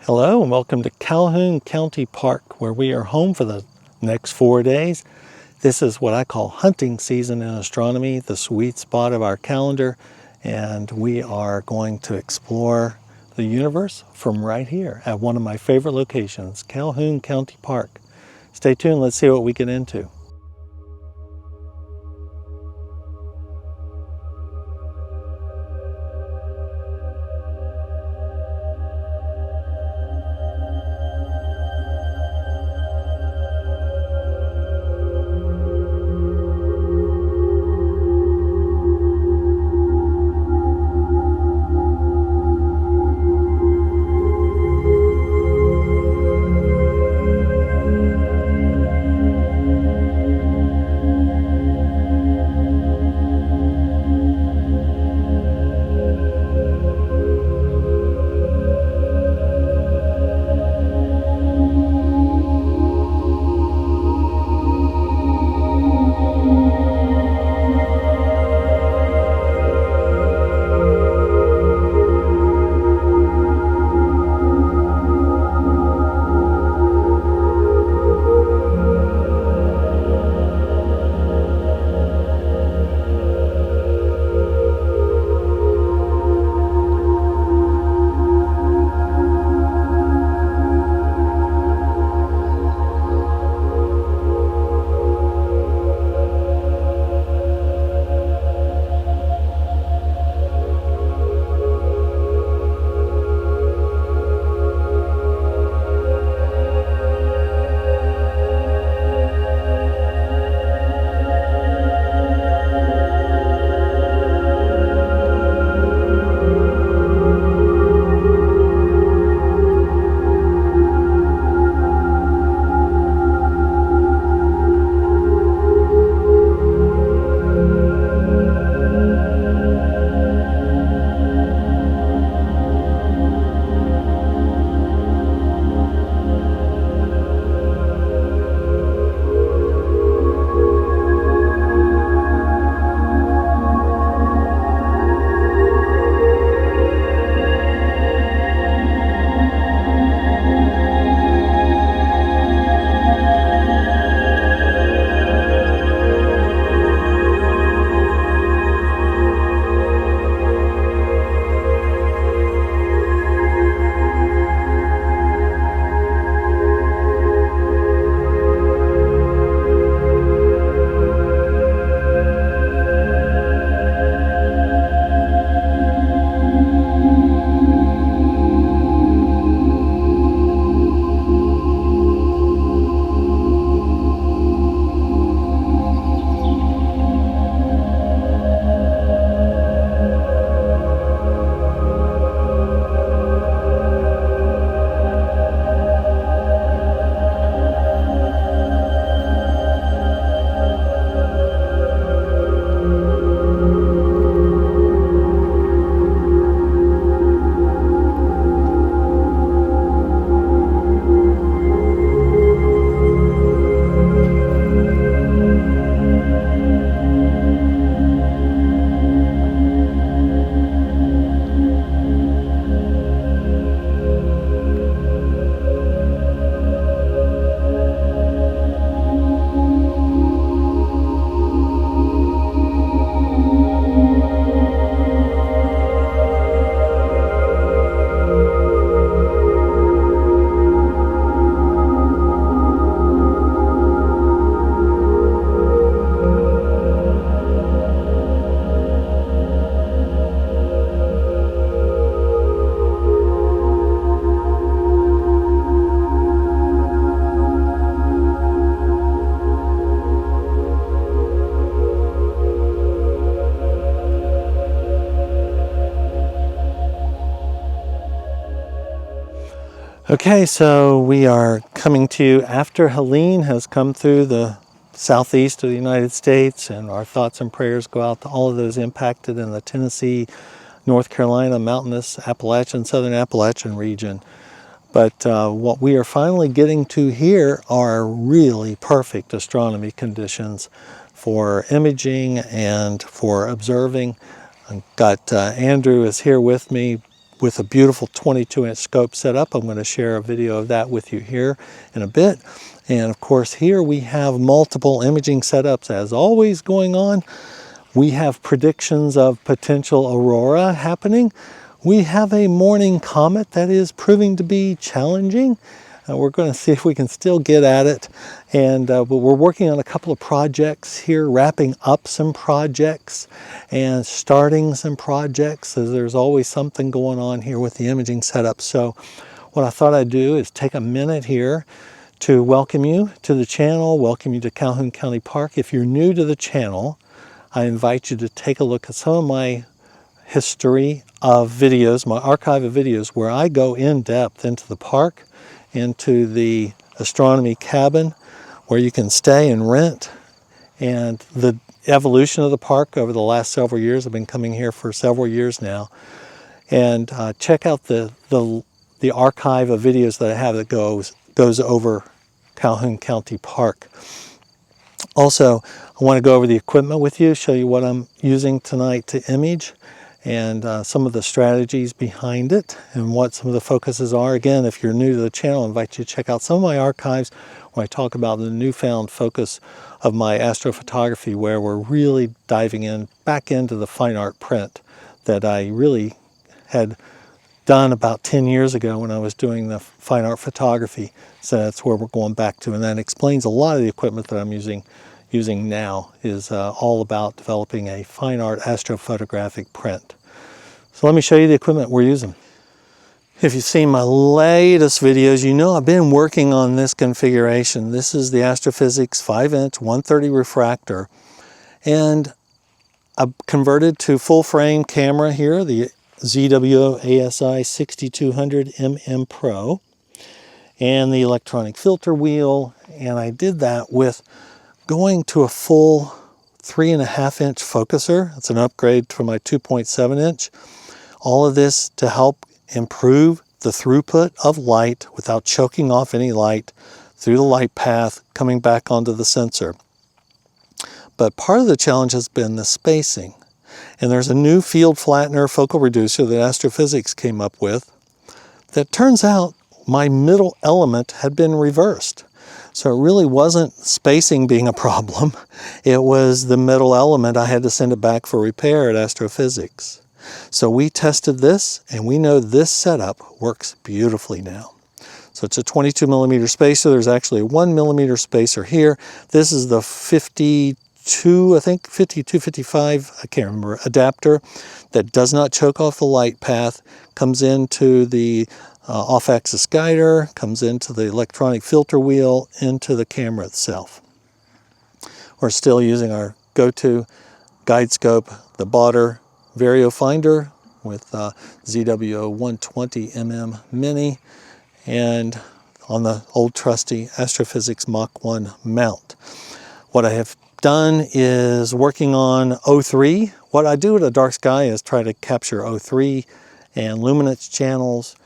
Hello and welcome to Calhoun County Park, where we are home for the next 4 days. This is what I call hunting season in astronomy, the sweet spot of our calendar, and we are going to explore the universe from right here at one of my favorite locations, Calhoun County Park. Stay tuned, let's see what we get into. Okay, so we are coming to you after Helene has come through the southeast of the United States, and our thoughts and prayers go out to all of those impacted in the Tennessee, North Carolina, mountainous Appalachian, southern Appalachian region. But what we are finally getting to here are really perfect astronomy conditions for imaging and for observing. I've got Andrew is here with me with a beautiful 22-inch scope set up. I'm going to share a video of that with you here in a bit. And of course here we have multiple imaging setups as always going on. We have predictions of potential aurora happening. We have a morning comet that is proving to be challenging. We're going to see if we can still get at it. And but we're working on a couple of projects here, wrapping up some projects and starting some projects. So there's always something going on here with the imaging setup. So what I thought I'd do is take a minute here to welcome you to the channel, welcome you to Calhoun County Park. If you're new to the channel, I invite you to take a look at some of my history of videos, my archive of videos, where I go in depth into the park, into the astronomy cabin, where you can stay and rent, and the evolution of the park over the last several years. I've been coming here for several years now, and check out the archive of videos that I have that goes over Calhoun County Park. Also, I want to go over the equipment with you, show you what I'm using tonight to image, and some of the strategies behind it and what some of the focuses are. Again, if you're new to the channel, I invite you to check out some of my archives where I talk about the newfound focus of my astrophotography, where we're really diving back into the fine art print that I really had done about 10 years ago when I was doing the fine art photography. So that's where we're going back to, and that explains a lot of the equipment that I'm using now is all about developing a fine art astrophotographic print. So let me show you the equipment we're using. If you've seen my latest videos, you know I've been working on this configuration. This is the Astro-Physics 5-inch 130 refractor, and I've converted to full frame camera here, the ZWO ASI 6200 mm Pro, and the electronic filter wheel, and I did that with going to a full 3.5-inch focuser. It's an upgrade from my 2.7-inch. All of this to help improve the throughput of light without choking off any light through the light path coming back onto the sensor. But part of the challenge has been the spacing. And there's a new field flattener focal reducer that Astrophysics came up with that turns out my middle element had been reversed. So it really wasn't spacing being a problem. It was the middle element. I had to send it back for repair at Astrophysics. So we tested this, and we know this setup works beautifully now. So it's a 22 millimeter spacer. There's actually a 1 millimeter spacer here. This is the 52, I think 52, 55, I can't remember, adapter that does not choke off the light path, comes into the off-axis guider, comes into the electronic filter wheel, into the camera itself. We're still using our go-to guide scope, the Botter Vario Finder with ZWO 120 mm Mini, and on the old trusty Astro-Physics Mach1 mount. What I have done is working on O3. What I do with a dark sky is try to capture O3 and luminance channels,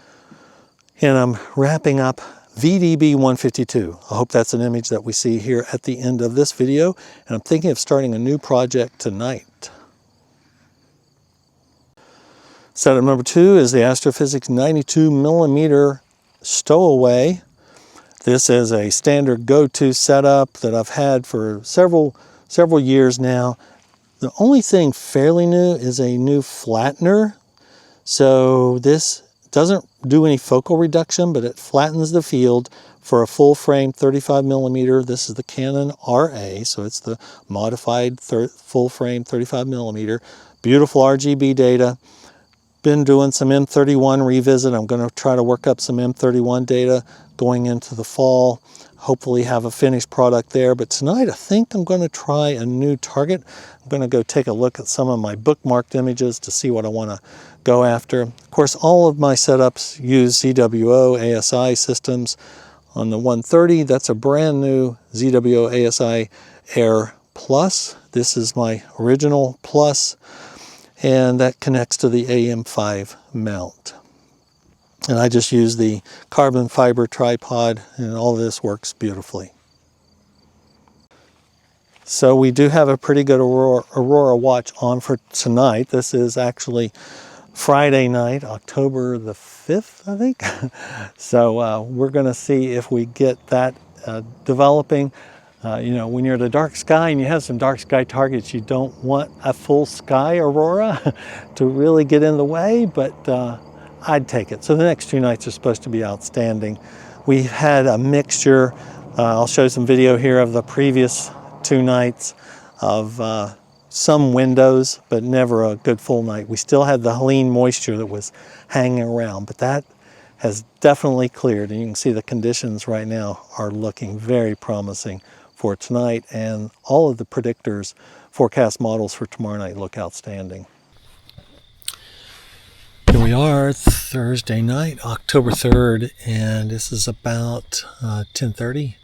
and I'm wrapping up VDB 152. I hope that's an image that we see here at the end of this video, and I'm thinking of starting a new project tonight. Setup number 2 is the Astrophysics 92 millimeter Stowaway. This is a standard go-to setup that I've had for several years now. The only thing fairly new is a new flattener. So this doesn't do any focal reduction, but it flattens the field for a full frame 35 millimeter. This is the Canon RA, so it's the modified full frame 35 millimeter. Beautiful RGB data. Been doing some M31 revisit. I'm going to try to work up some M31 data going into the fall. Hopefully have a finished product there. But tonight I think I'm going to try a new target. I'm going to go take a look at some of my bookmarked images to see what I want to go after. Of course, all of my setups use ZWO ASI systems. On the 130, that's a brand new ZWO ASI Air Plus. This is my original Plus, and that connects to the AM5 mount. And I just use the carbon fiber tripod, and all of this works beautifully. So we do have a pretty good Aurora watch on for tonight. This is actually Friday night, October the 5th, I think. So we're going to see if we get that developing. You know, when you're at a dark sky and you have some dark sky targets, you don't want a full sky aurora to really get in the way, but I'd take it. So the next 2 nights are supposed to be outstanding. We've had a mixture. I'll show some video here of the previous 2 nights of some windows, but never a good full night. We still had the Helene moisture that was hanging around, but that has definitely cleared, and you can see the conditions right now are looking very promising for tonight, and all of the predictors, forecast models for tomorrow night look outstanding. Here we are, Thursday night, October 3rd, and this is about 10:30.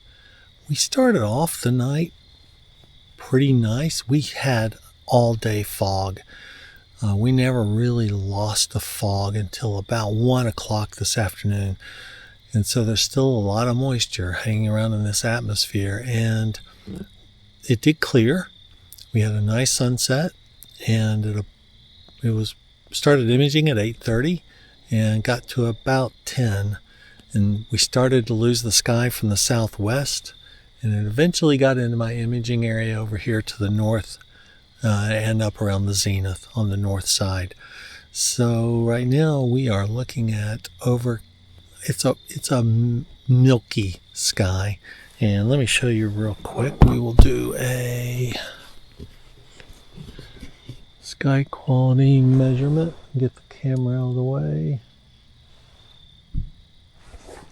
We started off the night pretty nice. We had all day fog. We never really lost the fog until about 1 o'clock this afternoon. And so there's still a lot of moisture hanging around in this atmosphere, and it did clear. We had a nice sunset, and it was started imaging at 8:30 and got to about 10, and we started to lose the sky from the southwest, and it eventually got into my imaging area over here to the north and up around the zenith on the north side. So right now we are looking at it's a milky sky, and let me show you real quick. We will do a sky quality measurement. Get the camera out of the way.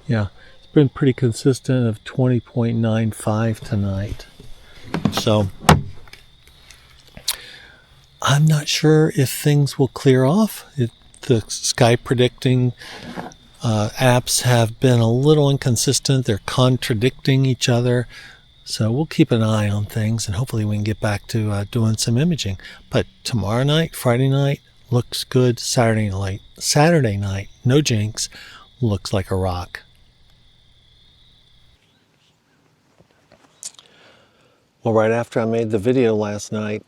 Yeah, it's been pretty consistent of 20.95 tonight. So I'm not sure if things will clear off. The sky predicting apps have been a little inconsistent. They're contradicting each other. So we'll keep an eye on things, and hopefully we can get back to doing some imaging. But tomorrow night, Friday night, looks good. Saturday night, no jinx, looks like a rock. Well, right after I made the video last night,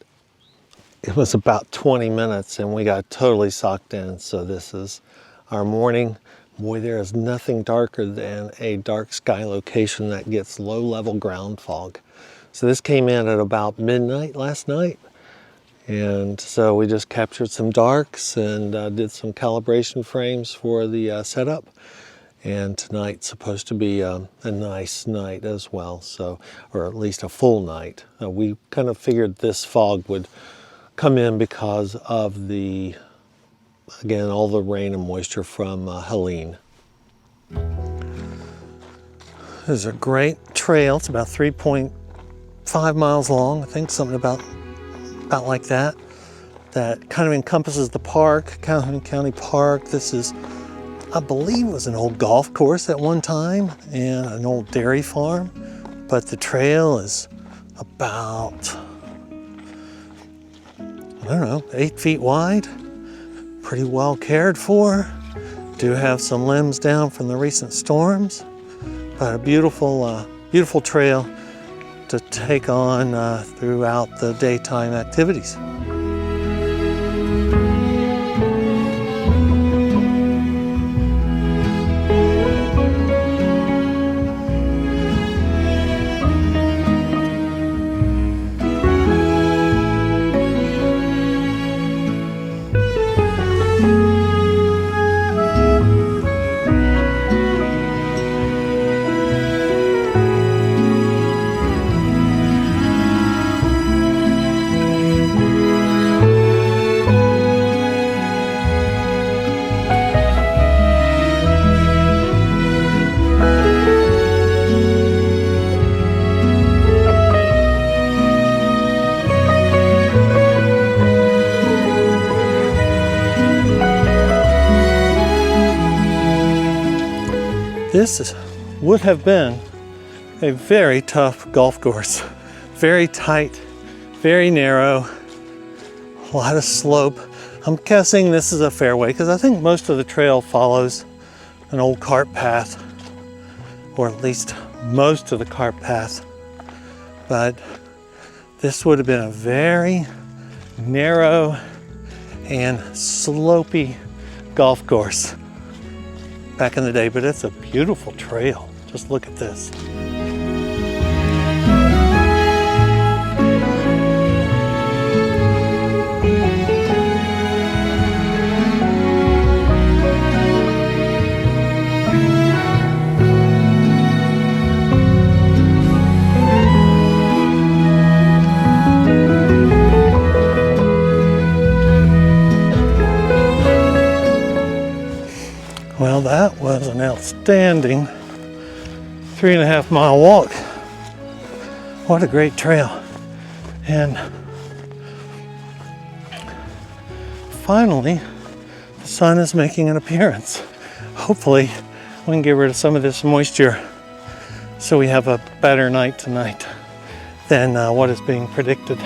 it was about 20 minutes and we got totally socked in. So this is our morning. Boy, there is nothing darker than a dark sky location that gets low-level ground fog. So this came in at about midnight last night. And so we just captured some darks and did some calibration frames for the setup. And tonight's supposed to be a nice night as well, so, or at least a full night. We kind of figured this fog would come in because of the, again, all the rain and moisture from Helene. There's a great trail. It's about 3.5 miles long. I think something about like that. That kind of encompasses the park, Calhoun County Park. This is, I believe it was an old golf course at one time and an old dairy farm, but the trail is about, I don't know, 8 feet wide, pretty well cared for. Do have some limbs down from the recent storms, but a beautiful, beautiful trail to take on throughout the daytime activities. This would have been a very tough golf course. Very tight, very narrow, a lot of slope. I'm guessing this is a fairway because I think most of the trail follows an old cart path, or at least most of the cart path. But this would have been a very narrow and slopey golf course back in the day, but it's a beautiful trail. Just look at this. Well, that was an outstanding 3.5 mile walk. What a great trail. And finally, the sun is making an appearance. Hopefully, we can get rid of some of this moisture so we have a better night tonight than what is being predicted.